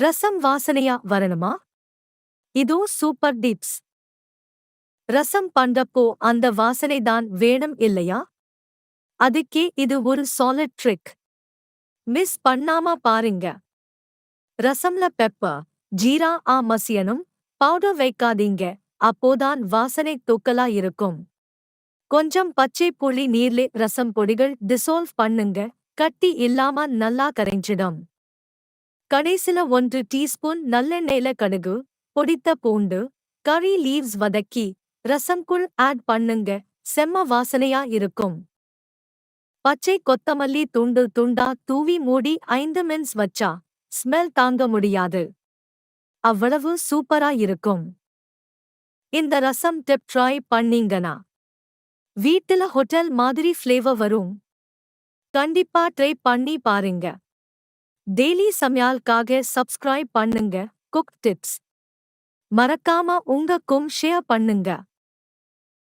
ரசம் வாசனையா வரணுமா? இதோ சூப்பர் டிப்ஸ். ரசம் பண்றப்போ அந்த வாசனை தான் வேணும் இல்லையா? அதுக்கே இது ஒரு சாலிட் ட்ரிக். மிஸ் பண்ணாம பாருங்க. ரசம்ல பெப்பர், ஜீரா மசியணும். பவுடர் வைக்காதீங்க. அப்போதான் வாசனை தூக்கலா இருக்கும். கொஞ்சம் பச்சை புளி நீர்லே ரசம் பொடிகள் டிசால்வ் பண்ணுங்க. கட்டி இல்லாம நல்லா கரைஞ்சிடும். கடைசில 1 டீஸ்பூன் நல்லெண்ணெய்ல கடுகு, பொடித்த பூண்டு, கறி லீவ்ஸ் வதக்கி ரசம்குள் ஆட் பண்ணுங்க. செம்ம வாசனையா இருக்கும். பச்சை கொத்தமல்லி துண்டு துண்டா தூவி மூடி 5 மினிட்ஸ் வச்சா ஸ்மெல் தாங்க முடியாது. அவ்வளவு சூப்பரா இருக்கும். இந்த ரசம் டிப் ட்ரை பண்ணீங்கனா வீட்டுல ஹோட்டல் மாதிரி ஃப்ளேவர் வரும். கண்டிப்பா ட்ரை பண்ணி பாருங்க. டெய்லி சமையலுக்காக சப்ஸ்கிரைப் பண்ணுங்க. குக் டிப்ஸ் மறக்காம உங்கக்கும் ஷேர் பண்ணுங்க.